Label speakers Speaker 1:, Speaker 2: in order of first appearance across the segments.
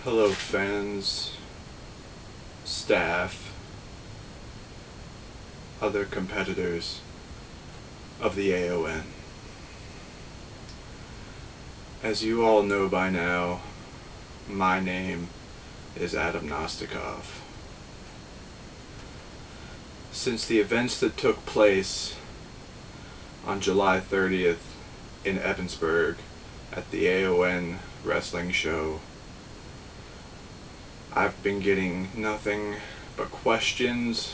Speaker 1: Hello fans, staff, other competitors of the AON. As you all know by now, my name is Gnostikov. Since the events that took place on July 30th in Evansburg at the AON wrestling show, I've been getting nothing but questions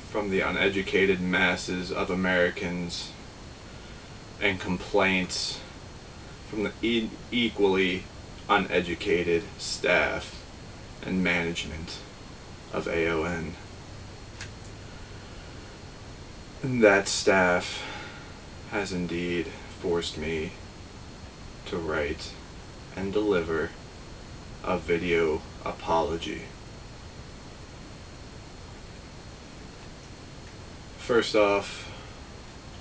Speaker 1: from the uneducated masses of Americans and complaints from the equally uneducated staff and management of AON. And that staff has indeed forced me to write and deliver a video apology. First off,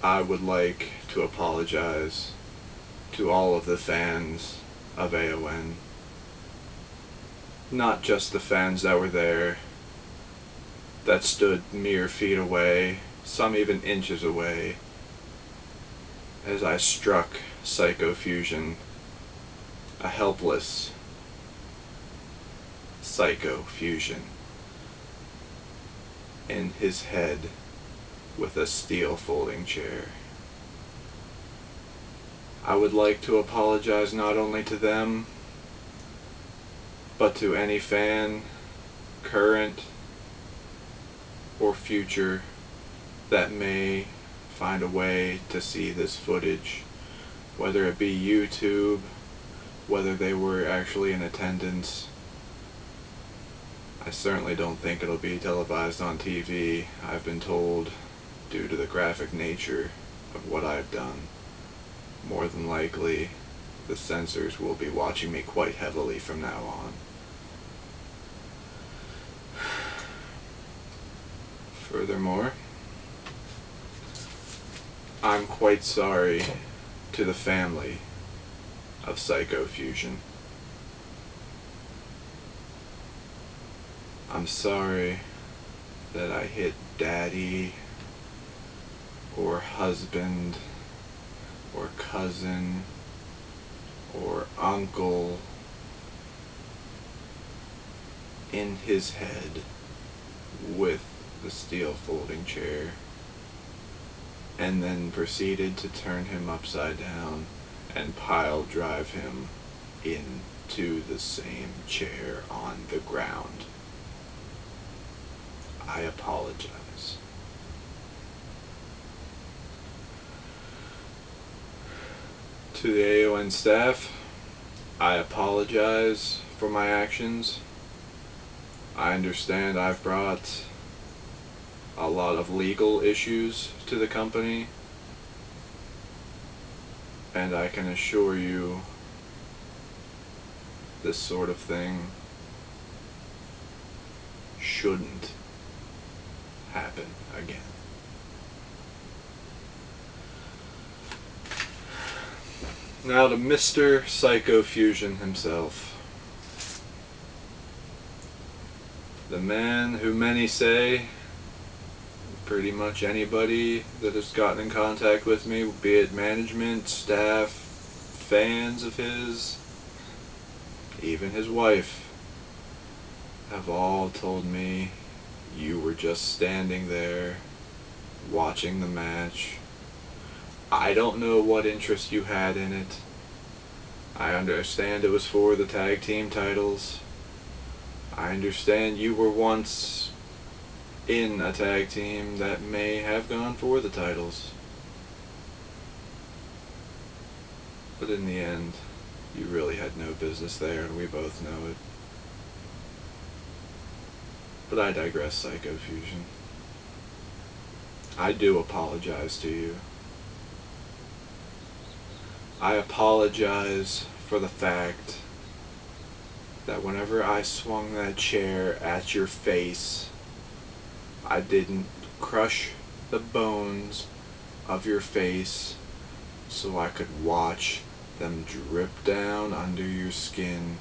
Speaker 1: I would like to apologize to all of the fans of AON. Not just the fans that were there, that stood mere feet away, some even inches away, as I struck Psycho Fusion, a helpless Psycho Fusion, in his head with a steel folding chair. I would like to apologize not only to them, but to any fan, current or future, that may find a way to see this footage, whether it be YouTube, whether they were actually in attendance. I certainly don't think it'll be televised on TV. I've been told, due to the graphic nature of what I've done, more than likely the censors will be watching me quite heavily from now on. Furthermore, I'm quite sorry to the family of Psycho Fusion. I'm sorry that I hit daddy, or husband, or cousin, or uncle in his head with the steel folding chair, and then proceeded to turn him upside down and pile drive him into the same chair on the ground. I apologize. To the AON staff, I apologize for my actions. I understand I've brought a lot of legal issues to the company, and I can assure you this sort of thing shouldn't happen again. Now to Mr. Psycho Fusion himself. The man who many say, pretty much anybody that has gotten in contact with me, be it management, staff, fans of his, even his wife, have all told me you were just standing there watching the match. I don't know what interest you had in it. I understand it was for the tag team titles. I understand you were once in a tag team that may have gone for the titles. But in the end, you really had no business there, and we both know it. But I digress, Psycho Fusion. I do apologize to you. I apologize for the fact that whenever I swung that chair at your face, I didn't crush the bones of your face so I could watch them drip down under your skin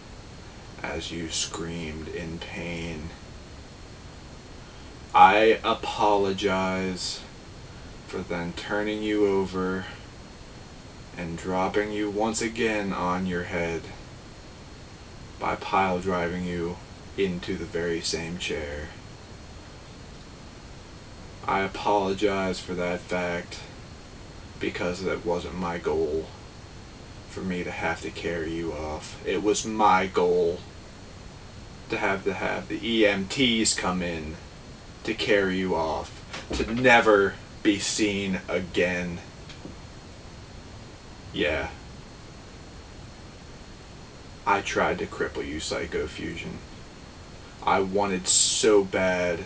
Speaker 1: as you screamed in pain. I apologize for then turning you over and dropping you once again on your head by pile driving you into the very same chair. I apologize for that fact because that wasn't my goal for me to have to carry you off. It was my goal to have the EMTs come in to carry you off, to never be seen again. Yeah. I tried to cripple you, Psycho Fusion. I wanted so bad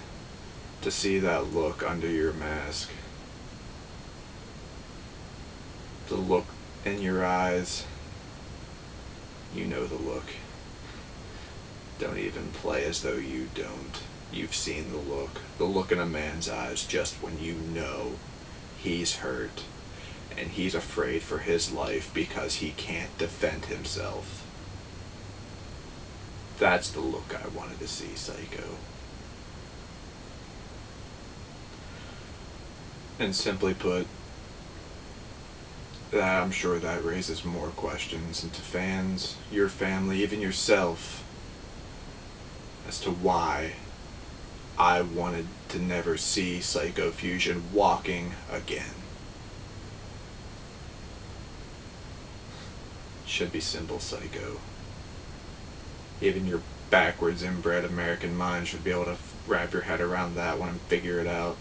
Speaker 1: to see that look under your mask. The look in your eyes. You know the look. Don't even play as though you don't. You've seen the look in a man's eyes just when you know he's hurt and he's afraid for his life because he can't defend himself. That's the look I wanted to see, Psycho. And simply put, I'm sure that raises more questions into fans, your family, even yourself, as to why I wanted to never see Psycho Fusion walking again. Should be simple, Psycho. Even your backwards inbred American mind should be able to wrap your head around that one and figure it out.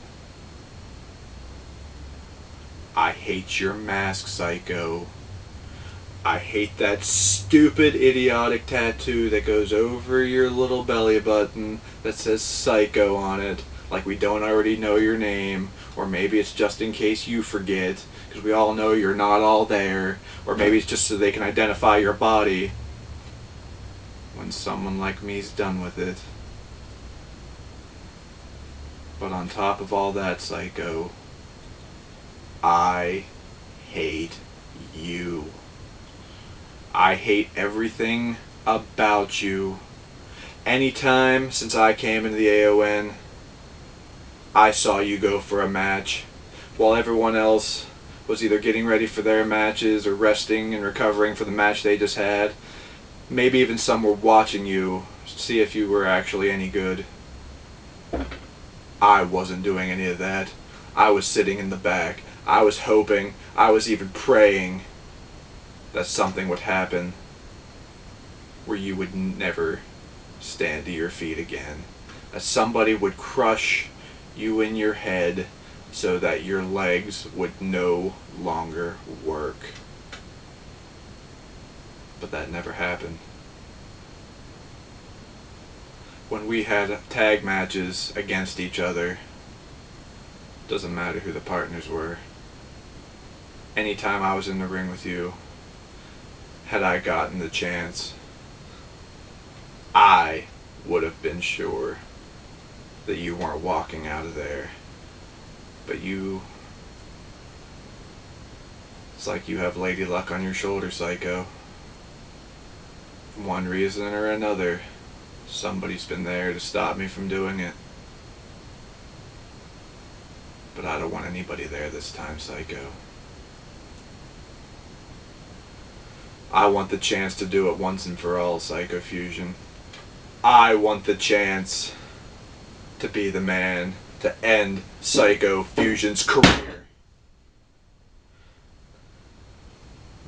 Speaker 1: I hate your mask, Psycho. I hate that stupid, idiotic tattoo that goes over your little belly button that says Psycho on it, like we don't already know your name, or maybe it's just in case you forget, because we all know you're not all there, or maybe it's just so they can identify your body when someone like me's done with it. But on top of all that, Psycho, I hate you. I hate everything about you. Anytime since I came into the AON, I saw you go for a match, while everyone else was either getting ready for their matches or resting and recovering for the match they just had. Maybe even some were watching you to see if you were actually any good. I wasn't doing any of that. I was sitting in the back. I was hoping, I was even praying that something would happen where you would never stand to your feet again. That somebody would crush you in your head so that your legs would no longer work. But that never happened. When we had tag matches against each other, doesn't matter who the partners were, anytime I was in the ring with you, had I gotten the chance, I would have been sure that you weren't walking out of there. But you, it's like you have lady luck on your shoulder, Psycho. For one reason or another, somebody's been there to stop me from doing it. But I don't want anybody there this time, Psycho. I want the chance to do it once and for all, Psycho Fusion. I want the chance to be the man to end Psycho Fusion's career.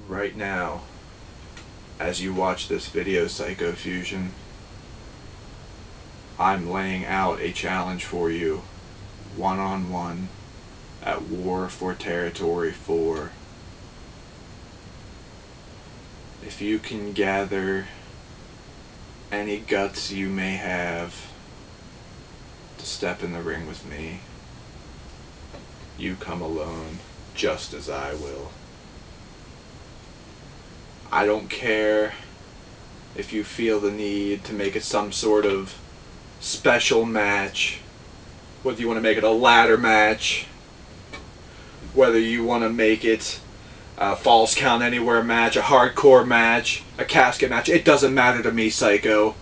Speaker 1: Right now, as you watch this video, Psycho Fusion, I'm laying out a challenge for you, one-on-one, at War for Territory 4. If you can gather any guts you may have to step in the ring with me, you come alone, just as I will. I don't care if you feel the need to make it some sort of special match, whether you want to make it a ladder match, whether you want to make it a falls count anywhere match, a hardcore match, a casket match, it doesn't matter to me, Psycho.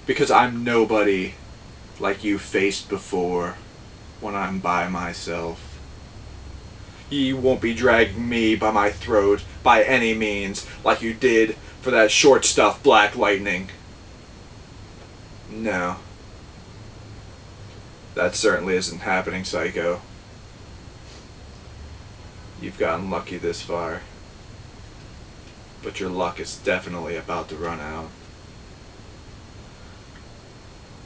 Speaker 1: Because I'm nobody like you faced before when I'm by myself. You won't be dragging me by my throat by any means like you did for that short stuff Black Lightning. No. That certainly isn't happening, Psycho. You've gotten lucky this far. But your luck is definitely about to run out.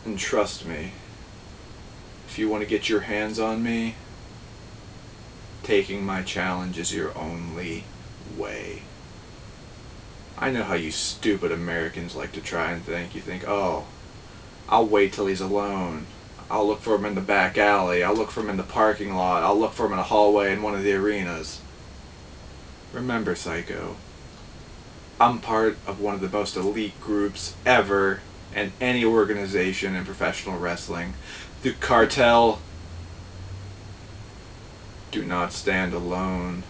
Speaker 1: And trust me, if you want to get your hands on me, taking my challenge is your only way. I know how you stupid Americans like to try and think. You think, oh, I'll wait till he's alone. I'll look for him in the back alley. I'll look for him in the parking lot. I'll look for him in a hallway in one of the arenas. Remember, Psycho, I'm part of one of the most elite groups ever in any organization in professional wrestling. The cartel do not stand alone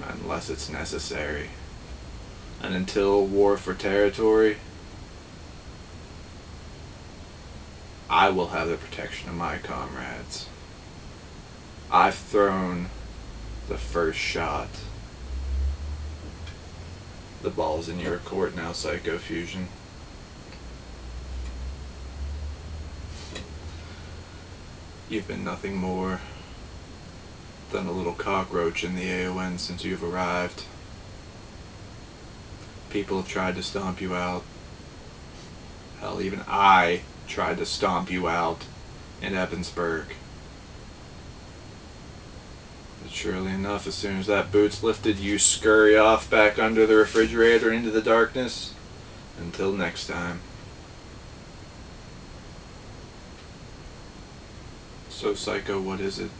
Speaker 1: unless it's necessary. And until war for territory, I will have the protection of my comrades. I've thrown the first shot. The ball's in your court now, Psycho Fusion. You've been nothing more than a little cockroach in the AON since you've arrived. People have tried to stomp you out. Hell, even I tried to stomp you out in Evansburg. But surely enough, as soon as that boot's lifted, you scurry off back under the refrigerator into the darkness. Until next time. So, Psycho, what is it?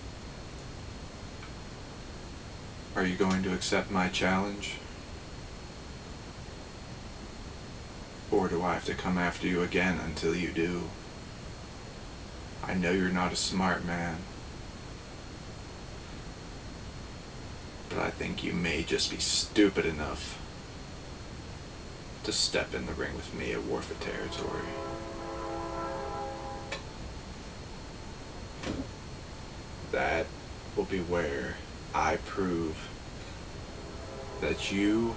Speaker 1: Are you going to accept my challenge? Or do I have to come after you again until you do? I know you're not a smart man, but I think you may just be stupid enough to step in the ring with me at War for Territory. That will be where I prove that you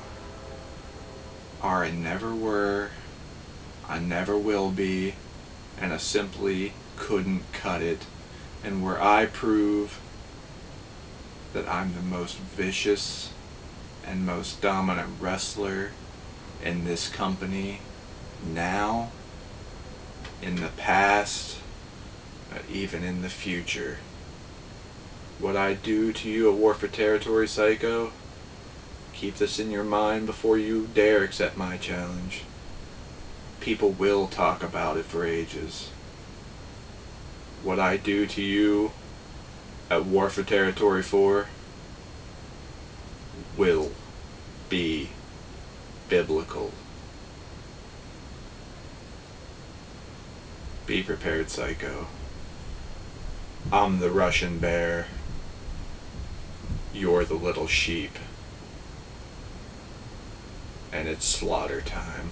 Speaker 1: are a never were, a never will be, and a simply couldn't cut it, and where I prove that I'm the most vicious and most dominant wrestler in this company now, in the past, even in the future. What I do to you at War for Territory, Psycho, keep this in your mind before you dare accept my challenge. People will talk about it for ages. What I do to you at War for Territory 4 will be biblical. Be prepared, Psycho. I'm the Russian bear. You're the little sheep. And it's slaughter time.